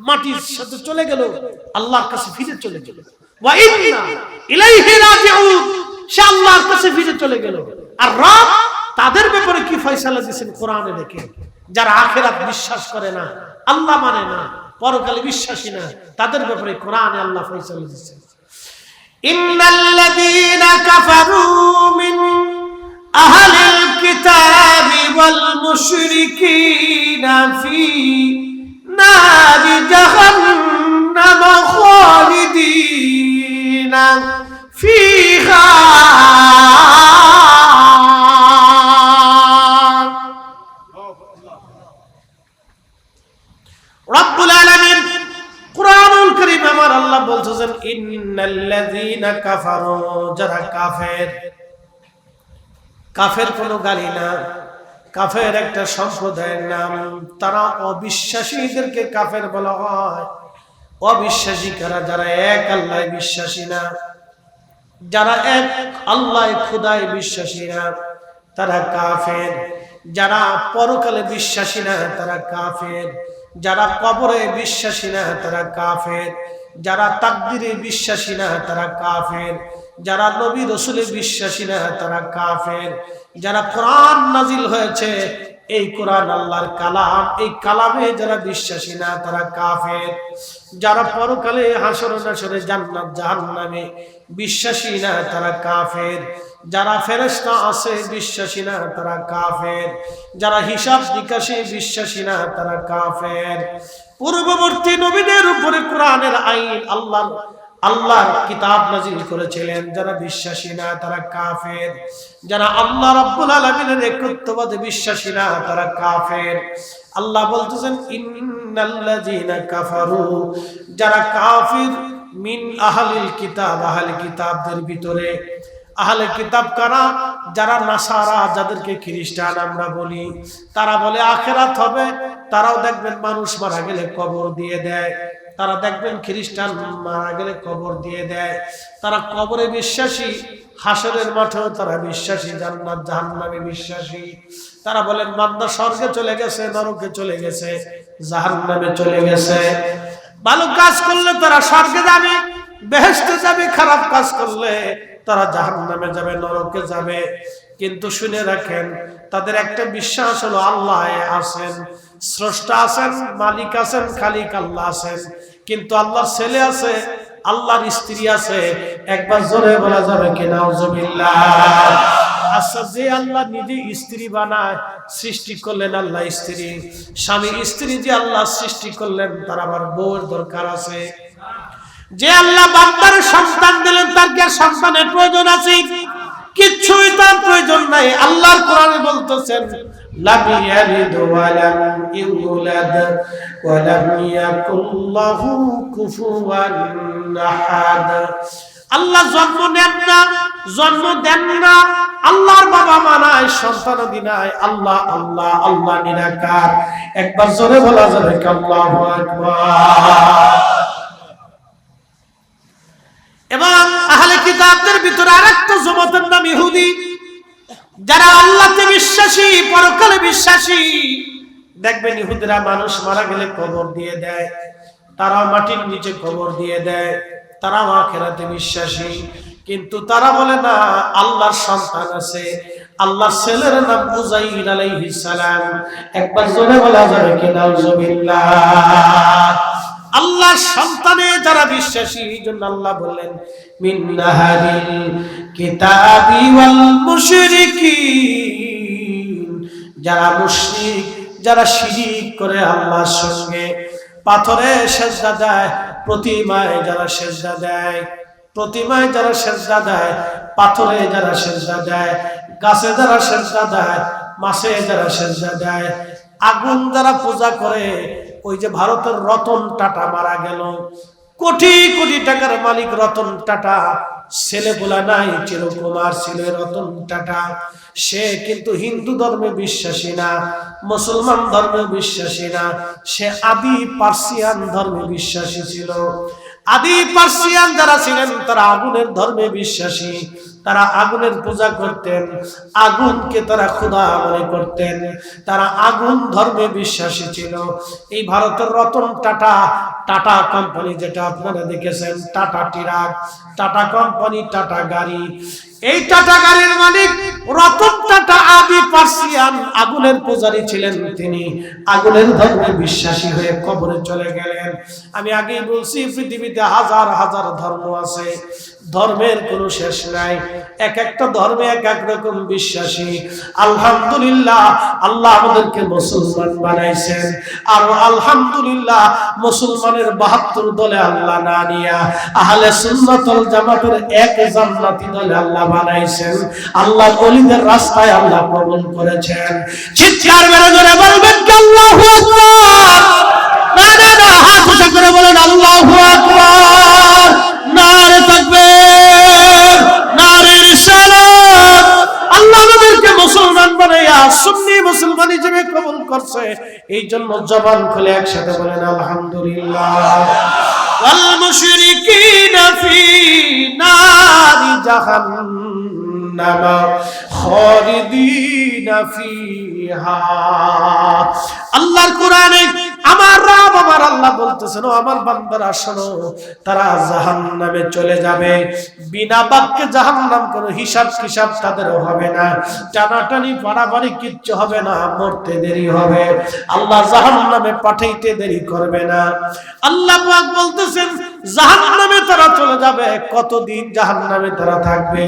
মাটির সাথে চলে গেল, আল্লাহর কাছে ফিরে চলে গেল। ওয়া ইন্না ইলাইহি রাজিউন, সে আল্লাহর কাছে ফিরে চলে গেল। আর রব তাদের ব্যাপারে কি ফয়সালা দিয়েছেন কোরআনে দেখে, যারা আখিরাত বিশ্বাস করে না, আল্লাহ মানে না, পরকালে বিশ্বাসী না, তাদের ব্যাপারে কোরআনে আল্লাহ ফয়সালা দিয়েছেন। ইন্নাল্লাযীনা কাফারু মিন আহলিল কিতাবি ওয়াল মুশরিকিনা ফি নারি জাহান্নাম খালিদিনা ফিহা। রব্বুল আলামিন কুরআনুল কারীম আমার আল্লাহ বলতেছেন ইন্নাল্লাযীনা কাফারু, যারা কাফের, কাফের কোনো গালি না, কাফের একটা সম্প্রদায়ের নাম, তারা অবিশ্বাসীদেরকে কাফের বলা হয়। অবিশ্বাসী কারা? যারা এক আল্লাহ বিশ্বাসী না, যারা এক আল্লাহ খুদায় বিশ্বাসী না, তারা কাফের। যারা পরকালে বিশ্বাসী না, তারা কাফের। যারা কবরে বিশ্বাসী না, তারা কাফের। যারা তাকদীরে বিশ্বাসী না, তারা কাফের। যারা নবী রাসূলে বিশ্বাসী না, তারা কাফের। যারা কোরআন নাজিল হয়েছে, এই কোরআন আল্লাহর কালাম, এই কালামে যারা বিশ্বাসী না, তারা কাফের। যারা পরকালে হাসর নাসরে জান্নাত জাহান্নামে বিশ্বাসী না, তারা কাফের। যারা ফেরেশতা আছে বিশ্বাসী না, তারা কাফের। যারা হিসাব নিকাশে বিশ্বাসী না, তারা কাফের। পূর্ববর্তী নবীদের উপরে কোরআনের আইন আল্লাহর কিতাব নাজিল করেছিলেন, যারা বিশ্বাসী না, তারা কাফের। যারা আল্লাহ রাব্বুল আলামিনের একত্ববাদে বিশ্বাসী না, তারা কাফের। আল্লাহ বলতেছেন ইন্নাল্লাযীনা কাফারু, যারা কাফির, মিন আহলিল কিতাব, আহলে কিতাবদের ভিতরে। আহলে কিতাব কারা? যারা নাসারা, যাদেরকে খ্রিস্টান আমরা বলি, তারা বলে আখিরাত হবে। তারাও দেখবেন মানুষ মারা গেলে কবর দিয়ে দেয়, তারা দেখবেন খ্রিস্টান মারা গেলে কবর দিয়ে দেয়। তারা কবরে বিশ্বাসী, হাসরের মাঠেও তারা বিশ্বাসী, জান্নাত জাহান্নামে বিশ্বাসী। তারা বলেন বান্দা স্বর্গে চলে গেছে, নরকে চলে গেছে, জাহান্নামে চলে গেছে। ভালো কাজ করলে তারা স্বর্গে যাবে, বেহেশতে যাবে, খারাপ কাজ করলে তারা জাহান্নামে যাবে, নরকে যাবে। কিন্তু শুনে রাখেন, তাদের একটা বিশ্বাস হলো আল্লাহ আছেন, স্রষ্টা আছেন, মালিক আছেন, খালিক আল্লাহ আছেন। কিন্তু আল্লাহর ছেলে আছে, আল্লাহর স্ত্রী আছে। একবার জোরে বলা যাবে কি নাউজুবিল্লাহ? আচ্ছা, যে আল্লাহ নিজে স্ত্রী বানায়, সৃষ্টি করলেন আল্লাহ স্ত্রী, স্বামী স্ত্রী যে আল্লাহ সৃষ্টি করলেন, তার আবার বউয়ের দরকার আছে। যে আল্লাহ বান্দার সন্তান দিলেন, তার কি সন্তানের প্রয়োজন আছে? কিচ্ছুই তার প্রয়োজন নাই। আল্লাহর কোরআনে বলতেছেন লাম ইয়ালিদ ওয়া লাম ইউলাদ ওয়া লাম ইয়াকুল লাহু কুফুয়ান আহাদ। আল্লাহ জন্ম নেন না, জন্ম দেন না, আল্লাহর বাবা মা নাই, সন্তানাদি নাই। আল্লাহ আল্লাহ আল্লাহ নিরাকার। একবার জোরে বলা যাবে কি আল্লাহু আকবার? এবং আহলে কিতাবদের ভিতরে আরেকটা জমাতের নাম ইহুদি, যারা আল্লাহতে বিশ্বাসী, পরকালে বিশ্বাসী। দেখবেন ইহুদিরা মানুষ মারা গেলে কবর দিয়ে দেয়, তারাও মাটির নিচে কবর দিয়ে দেয়, তারাও আখিরাতে বিশ্বাসী। কিন্তু তারা বলে না আল্লাহর সন্তান আছে, আল্লাহর ছেলের নাম উযাইর আলাইহিস সালাম। একবার জোরে বলা যাবে কি নাউজুবিল্লাহ? আল্লাহর সন্তানে যারা বিশ্বাসী, এই জন্য আল্লাহ বললেন মিন আহলিল কিতাবি ওয়াল মুশরিকিন, যারা মুশরিক, যারা শিরিক করে আল্লাহর সঙ্গে, পাথরে সেজদা দেয়, প্রতিমায় যারা সেজদা দেয়, প্রতিমায় যারা সেজদা দেয়, পাথরে যারা সেজদা দেয়, গাছে যারা সেজদা দেয়, মাছে যারা সেজদা দেয়, আগুন যারা পূজা করে, ওই যে ভারতের রতন টাটা মারা গেল, কোটি কোটি টাকার মালিক রতন টাটা, ছেলে বলা নাই চিরকুমার ছিল রতন টাটা। সে কিন্তু হিন্দু ধর্মে বিশ্বাসী না, মুসলমান ধর্মে বিশ্বাসী না, সে আদি পার্সিয়ান ধর্মে বিশ্বাসী ছিল। আদি পার্সিয়ান যারা ছিলেন তারা আগুনের ধর্মে বিশ্বাসী, তারা আগুনের পূজা করতেন, আগুনকে তারা খোদা মনে করতেন, তারা আগুন ধর্মে বিশ্বাসী ছিল। এই ভারতের রতন টাটা, টাটা কোম্পানি যেটা আপনারা দেখেছেন, tata truck, tata company, tata গাড়ি, এই টাটা গাড়ির মালিক রতন টাটা আদি পার্সিয়ান আগুনের পূজারী ছিলেন। তিনি আগুনের ধর্মে বিশ্বাসী হয়ে কবরে চলে গেলেন। আমি আগেই বলছি পৃথিবীতে হাজার হাজার ধর্ম আছে, ধর্মের কোনো শেষ নাই, এক একটা ধর্মে এক এক রকম বিশ্বাসী। আলহামদুলিল্লাহ আল্লাহ আমাদেরকে মুসলমান বানাইছেন, আর আলহামদুলিল্লাহ মুসলমানের ৭২ দলে আল্লাহ না নিয়া আহলে সুন্নাত ওয়াল জামাতের এক জান্নাতি দলে আল্লাহ বানাইছেন। আল্লাহ ওলিদের রাস্তায় আল্লাহ কবুল করেছেন। চিৎকার মেরে জোরে বলবেন আল্লাহু আকবার, নারে না হাত উঁচু করে বলেন আল্লাহু আকবার, নারে তাকবীর, নারে রিসালাত। আল্লাহ আমাদেরকে মুসলমান বানাইয়া সুন্নি মুসলমান হিসেবে কবুল করছে, এই জন্য জবান খুলে একসাথে বলেন আলহামদুলিল্লাহ। ওয়াল মুশরিকিনা ফি নারি জাহান্নাম খালিদিনা ফিহা। আল্লাহর কোরআনে আমার রব আমার আল্লাহ বলতেছেন, ও আমার বান্দারা শোনো, তারা জাহান্নামে চলে যাবে বিনা বাক্যে। জাহান্নাম কোনো হিসাব কিসাব তাদের হবে না, টানাটানি পাড়াপাড়ি কিচ্ছু হবে না, মরতে দেরি হবে, আল্লাহ জাহান্নামে পাঠাইতে দেরি করবে না। আল্লাহ পাক বলতেছেন জাহান্নামে তারা চলে যাবে। কতদিন জাহান্নামে তারা থাকবে?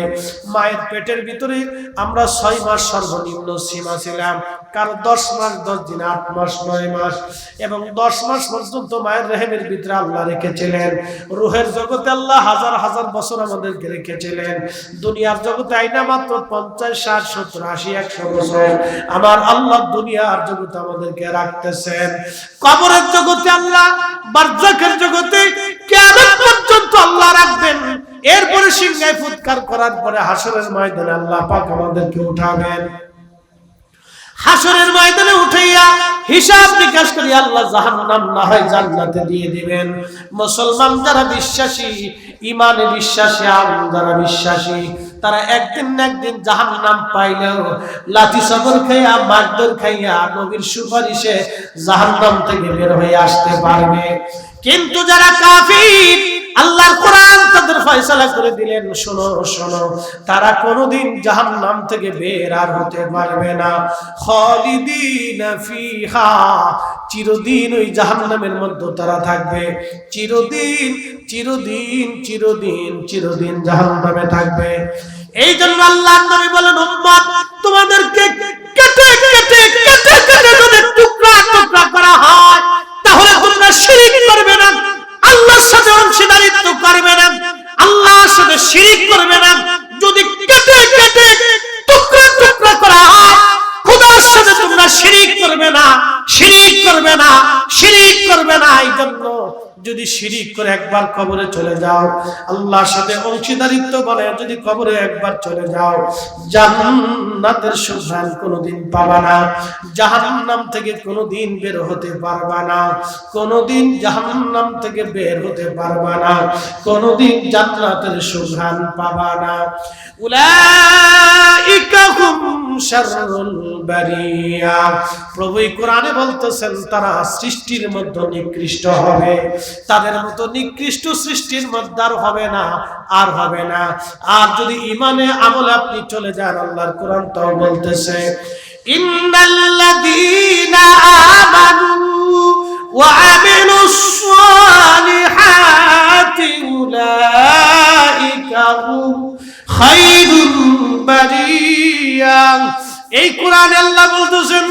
মায়ের পেটের ভিতরে আমরা 6 মাস সর্বনিম্ন সীমা ছিলাম, কারো 10 মাস 10 দিন, 8 মাস 9 মাস, এবং 10 মাস পর্যন্ত মায়ের রেহেমের ভিতরে আল্লাহ রেখেছিলেন। রূহের জগতে আল্লাহ হাজার হাজার বছর আমাদেরকে রেখেছিলেন। দুনিয়ার জগতে আইনা মাত্র 50, 60, 70, 80, 100 বছর আমার আল্লাহ দুনিয়ার জগতে আমাদেরকে রাখতেছেন। কবরের জগতে আল্লাহ, বারজাখের জগতে কিয়ামত পর্যন্ত আল্লাহ রাখবেন। এরপরে সিংহায় ফুৎকার করার পরে হাসরের ময়দানে আল্লাহ পাক আমাদেরকে উঠাবেন। হাসরের ময়দানে উঠাইয়া হিসাব নিকাশ করে আল্লাহ জাহান্নাম না হয় জান্নাতে দিয়ে দিবেন। মুসলমান যারা বিশ্বাসী, ঈমানে বিশ্বাসী, যারা বিশ্বাসী, তারা একদিন না একদিন জাহান্নাম পাইলেও লাঠি সবর খাইয়া, মারধর খাইয়া নবীর সুপারিশে জাহান্নাম থেকে বের হয়ে আসতে পারবে। কিন্তু যারা কাফির, আল্লাহর কোরআন তাদের ফয়সালা করে দিলেন, শোনো শোনো, তারা কোনোদিন জাহান্নাম থেকে বের আর হতে পারবে না। খালিদিনা ফিহা, চিরদিন ওই জাহান্নামের মধ্যে তারা থাকবে, চিরদিন চিরদিন চিরদিন চিরদিন জাহান্নামে থাকবে। এই জন্য আল্লাহর নবী বলেন, উম্মত তোমাদেরকে কেটে কেটে কেটে কেটে যদি টুকরা টুকরা করা হয়, তাহলে তোমরা শিরক করবে না, আল্লাহর সাথে অংশীদারিত্ব করবে না, আল্লাহর সাথে শিরক করবে না। যদি কেটে কেটে টুকরা টুকরা করা হয়, খোদার সাথে তোমরা শিরক করবে না, শিরক করবে না, শিরক করবে না। এই জন্য যদি শিরিক করে একবার কবরে চলে যাও, আল্লাহর সাথে অংশীদারিত্ব বলে যদি কবরে একবার চলে যাও, জান্নাতের সুঘ্রাণ কোনোদিন পাবা না, জাহান্নাম থেকে কোনোদিন বের হতে পারবা না, কোনোদিন জাহান্নাম থেকে বের হতে পারবা না, কোনোদিন জান্নাতের সুঘ্রাণ পাবা না। উলাইকা হুম শাররুল বারিয়া, প্রভু কোরআনে বলতেছেন তারা সৃষ্টির মধ্যে নিকৃষ্ট হবে, তাদের মতো নিকৃষ্ট সৃষ্টির মধ্যে আর হবে না, আর হবে না। আর যদি ঈমানে আমলে আপনি চলে যান, আল্লাহর কোরআন তাও বলতেছে, ইন্নাল্লাযীনা আমানু ওয়া আমিলুস সালিহাতি উলাইকা হুম খায়রুল বারিয়া। এই কোরআনে আল্লাহ বলতেছেন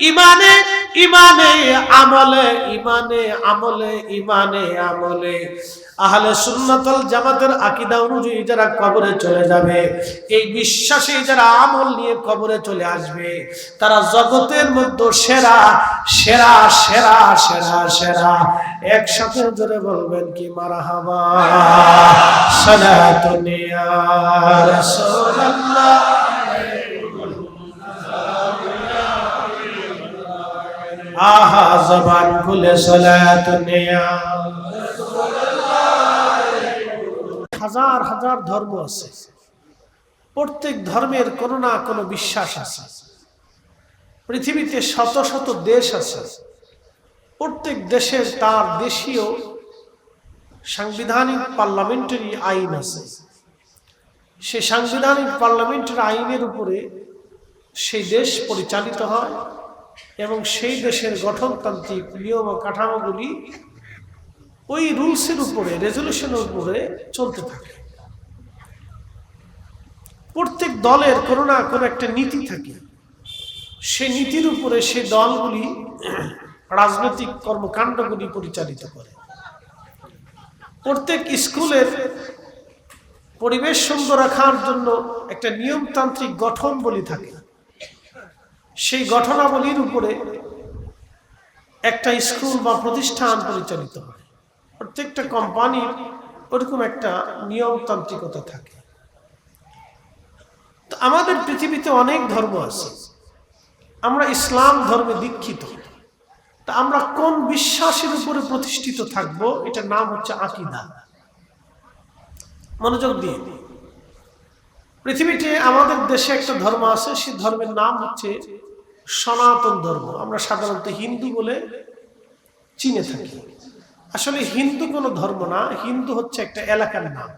ঈমানে ইমানে আমলে ইমানে আমলে ইমানে আমলে আহলে সুন্নাত ওয়াল জামাতের আকীদা অনুযায়ী যারা কবরে চলে যাবে, এই বিশ্বাসে যারা আমল নিয়ে কবরে চলে আসবে, তারা জগতের মধ্যে সেরা সেরা সেরা সেরা সেরা। একসাথে জোরে বলবেন কি মারহাবা। সালাতুন ইয়া রাসূলুল্লাহ আহা জবান খুলে সালাতুন ইয়া। হাজার হাজার ধর্ম আছে, প্রত্যেক ধর্মের কোনো না কোনো বিশ্বাস আছে। পৃথিবীতে শত শত দেশ আছে, প্রত্যেক দেশের তার দেশীয় সাংবিধানিক পার্লামেন্টারি আইন আছে। সেই সাংবিধানিক পার্লামেন্টারি আইনের উপরে সেই দেশ পরিচালিত হয় এবং সেই দেশের গঠনতান্ত্রিক নিয়ম ও কাঠামোগুলি ওই রুলসের উপরে, রেজলিউশনের উপরে চলতে থাকে। প্রত্যেক দলের কোনো না কোনো একটা নীতি থাকে, সেই নীতির উপরে সেই দলগুলি রাজনৈতিক কর্মকাণ্ডগুলি পরিচালিত করে। প্রত্যেক স্কুলের পরিবেশ সুন্দর রাখার জন্য একটা নিয়মতান্ত্রিক গঠন বলি থাকে, সেই ঘটনাবলীর উপরে একটা স্কুল বা প্রতিষ্ঠান পরিচালিত হয়। প্রত্যেকটা কোম্পানির ওরকম একটা নিয়মতান্ত্রিকতা থাকে। তো আমাদের পৃথিবীতে অনেক ধর্ম আছে, আমরা ইসলাম ধর্মে দীক্ষিত। তা আমরা কোন বিশ্বাসের উপরে প্রতিষ্ঠিত থাকব, এটার নাম হচ্ছে আকীদা। মনোযোগ দিয়ে, পৃথিবীতে আমাদের দেশে একটা ধর্ম আছে, সেই ধর্মের নাম হচ্ছে সনাতন ধর্ম। আমরা সাধারণত হিন্দু বলে চিনে থাকি। আসলে হিন্দু কোনো ধর্ম না, হিন্দু হচ্ছে একটা এলাকার নাম।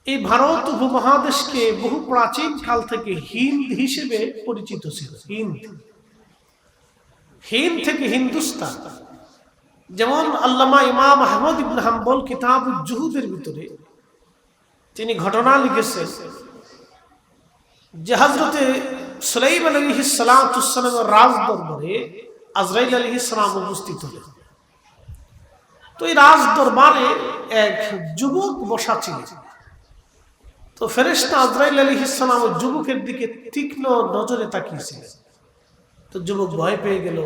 এই ভারত উপমহাদেশকে বহু প্রাচীন কাল থেকে হিন্দ হিসেবে পরিচিত ছিল। হিন্দ, হিন্দ থেকে হিন্দুস্তান। যেমন আল্লামা ইমাম আহমদ ইবনে হাম্বল কিতাব জুহুদের ভিতরে তিনি ঘটনা লিখেছেন যে হযরতে সুলাইমান আলাইহিস সালামের রাজ দরবারে আজরাইল আলাইহিস সালাম উপস্থিত হলেন। তো এই রাজ দরবারে এক যুবক বসা ছিল। তো ফেরেশতা আজরাইল আলাইহিস সালাম ওই যুবকের দিকে তীক্ষ্ণ নজরে তাকিয়েছিলেন। তো যুবক ভয় পেয়ে গেল।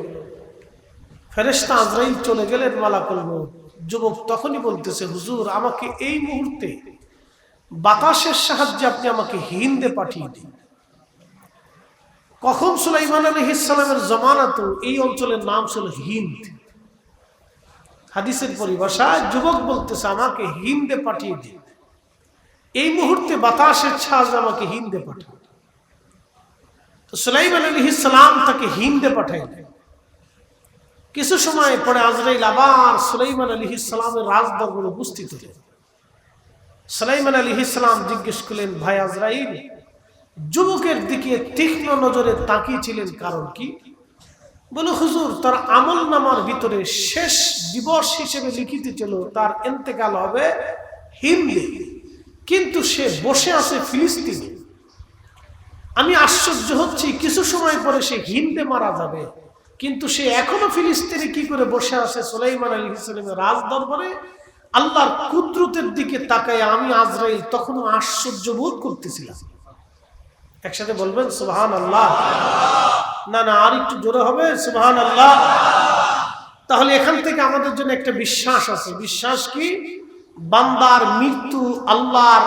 ফেরেশতা আজরাইল চলে গেলেন মালাকুল মউত। যুবক তখনই বলতেছে, হুজুর আমাকে এই মুহূর্তে বাতাসের সাহায্যে আপনি আমাকে হিন্দে পাঠিয়ে দিন। কখন সুলাইমান আলাইহিস সালামের জামানাত এই অঞ্চলের নাম ছিল হিন্দ। হাদিসের পরিভাষায় যুবক বলতেছে আমাকে হিন্দে পাঠিয়ে দিন, এই মুহূর্তে বাতাসের সাহায্যে আমাকে হিন্দে পাঠান। তো সুলাইমান আলাইহিস সালাম তাকে হিন্দে পাঠাইলেন। কিছু সময় পরে আজরাইল আবার সুলাইমান আলাইহিস সালামের রাজদরবারে উপস্থিত হলেন। সুলাইমান আলাইহিস সালাম জিজ্ঞেস করলেন, ভাই আজরাইল, যুবকের দিকে তীক্ষ্ণ নজরে তাকিয়েছিলেন কারণ কি? বলে, হুজুর তার আমল নামার ভিতরে শেষ দিবস হিসেবে লিখিত ছিল তার ইন্তেকাল হবে হিন্দে, কিন্তু সে বসে আছে ফিলিস্তিনে। আমি আশ্চর্য হচ্ছি, কিছু সময় পরে সে হিন্দে মারা যাবে, কিন্তু সে এখনো ফিলিস্তিনে কি করে বসে আছে সুলাইমান আলাইহিস সালামের রাজ দরবারে? আল্লাহর কুদরতের দিকে তাকায় আমি আজরাইল তখনও আশ্চর্য বোধ করতেছিলাম। একসাথে বলবেন সুবহানাল্লাহ। না না, আর একটু জোরে হবে সুবহানাল্লাহ। তাহলে এখান থেকে আমাদের জন্য একটা বিশ্বাস আছে। বিশ্বাস কি? বান্দার মৃত্যু আল্লাহর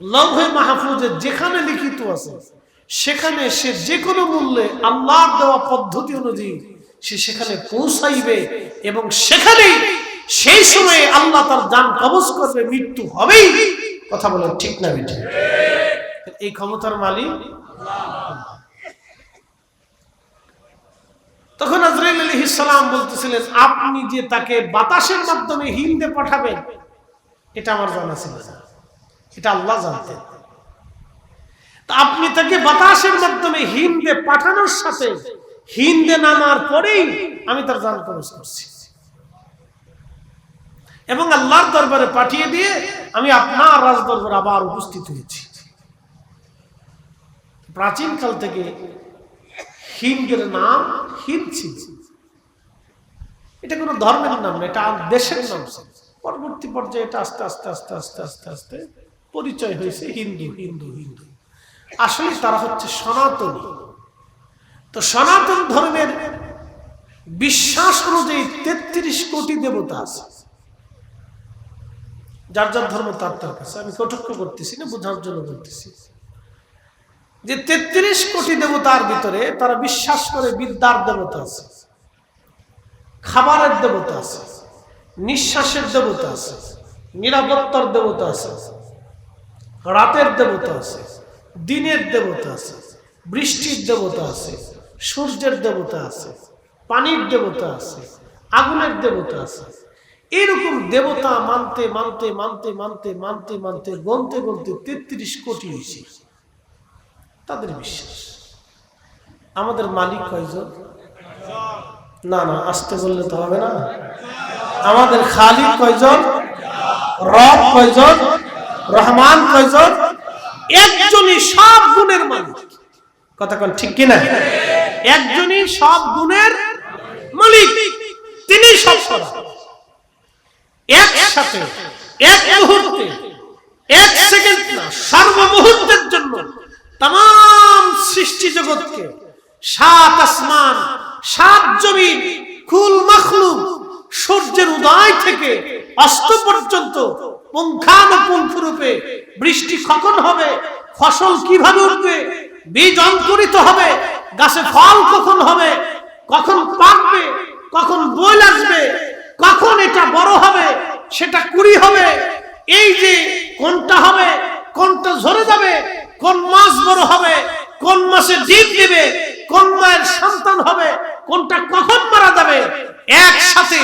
লৌহে মাহফুজে যেখানে লিখিত আছে, সেখানে সে যে কোনো মূল্যে আল্লাহর দেওয়া পদ্ধতি অনুযায়ী সে সেখানে পৌঁছাইবে এবং সেখানেই সেই সময়ে আল্লাহ তার জান কবজ করবে, মৃত্যু হবেই। কথা বলেন ঠিক না বেঠিক? এই ক্ষমতার মালিক আল্লাহ। তখন আজরাইল আলাইহিস সালাম বলতেছিলেন, আপনি যে তাকে বাতাসের মাধ্যমে হিন্দে পাঠাবেন এটা আমার জানা ছিল না, এটা আল্লাহ জানতেন। তা আপনি তাকে বাতাসের মাধ্যমে হিন্দে পাঠানোর সাথে হিন্দে নামার পরেই আমি তার জান কবজ করছি এবং আল্লাহর দরবারে পাঠিয়ে দিয়ে আমি আপনার রাজ দরবারে আবার উপস্থিত হয়েছি। প্রাচীন কাল থেকে হিন্দের নাম হিন্দ ছিল, এটা কোনো ধর্মের নাম না, এটা দেশের নাম ছিল। পরবর্তী পর্যায়ে এটা আস্তে আস্তে আস্তে আস্তে আস্তে আস্তে পরিচয় হয়েছে হিন্দু হিন্দু হিন্দু। আসলে তারা হচ্ছে সনাতনী। তো সনাতন ধর্মের বিশ্বাস অনুযায়ী 33 কোটি দেবতা আছে। যার যার ধর্ম তার তার কাছে, আমি কটাক্ষ করতেছি না, বোঝার জন্য বলতেছি যে 33 কোটি দেবতার ভিতরে তারা বিশ্বাস করে বিদ্যার দেবতা আছে, খাবারের দেবতা আছে, নিঃশ্বাসের দেবতা আছে, নিরাপত্তার দেবতা আছে, রাতের দেবতা আছে, দিনের দেবতা আছে, বৃষ্টির দেবতা আছে, সূর্যের দেবতা আছে, পানির দেবতা আছে, আগুনের দেবতা আছে। এরকম দেবতা মানতে মানতে মানতে মানতে মানতে মানতে গনতে গনতে 33 কোটি হয়েছে তাদের বিশ্বাস। আমাদের মালিক কয়জন? না না, আসতে বললে তো হবে না। আমাদের খালিক কয়জন? রব কয়জন? রহমান কয়জন? একজনই সব গুণের মালিক। কথা কোন ঠিক কিনা? একজনই সব গুণের মালিক, তিনি সব করা। একসাথে এক মুহূর্তে, এক সেকেন্ড না, সর্বমুহূর্তের জন্য तमाम সৃষ্টি জগৎকে, 7 আসমান 7 জমিন, কুল মাখলুক, সূর্যের উদয় থেকে অস্ত পর্যন্ত পুঙ্খানুপুঙ্খ রূপে বৃষ্টি কখন হবে, ফসল কিভাবে উঠবে, বীজ অঙ্কুরিত হবে, গাছে ফল কখন হবে, কখন পাকবে, কখন বই আসবে, কখন এটা বড় হবে, সেটা কুড়ি হবে, এই যে কোনটা হবে, কোনটা ঝরে যাবে, কোন মাস বড় হবে, কোন মাসে ডিম দিবে, কোন মায়ের সন্তান হবে, কোনটা কখন মারা যাবে, একসাথে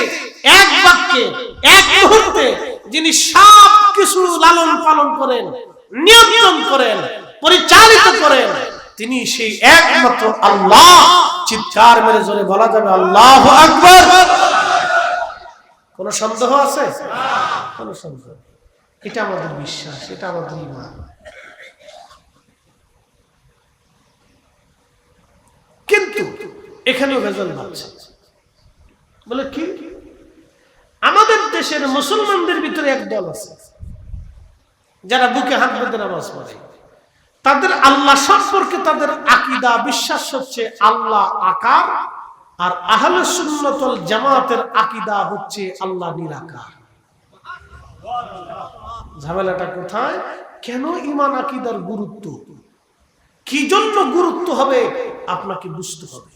এক বাক্যে এক মুহূর্তে যিনি সব কিছু লালন পালন করেন, নিয়ন্ত্রণ করেন, পরিচালিত করেন, তিনি সেই একমাত্র আল্লাহ। চিৎকার মেরে জোরে বলা যাবে আল্লাহু আকবার। কোন সন্দেহ আছে? কোন সন্দেহ? এটা আমাদের বিশ্বাস, এটা আমাদের ঈমান। কিন্তু এখানেও ভেজাল বাড়ছে। বলে কি? আমাদের দেশের মুসলমানদের ভিতরে এক দল আছে যারা বুকে হাত বেঁধে নামাজ পড়ে। তাদের আল্লাহ সম্পর্কে তাদের আকীদা বিশ্বাস হচ্ছে আল্লাহ আকার, আর আহলে সুন্নাত ওয়াল জামাতের আকীদা হচ্ছে আল্লাহ নিরাকার। ঝামেলাটা কোথায়? কেন ঈমান আকীদার গুরুত্ব, কি জন্য গুরুত্ব হবে আপনাকে বুঝতে হবে।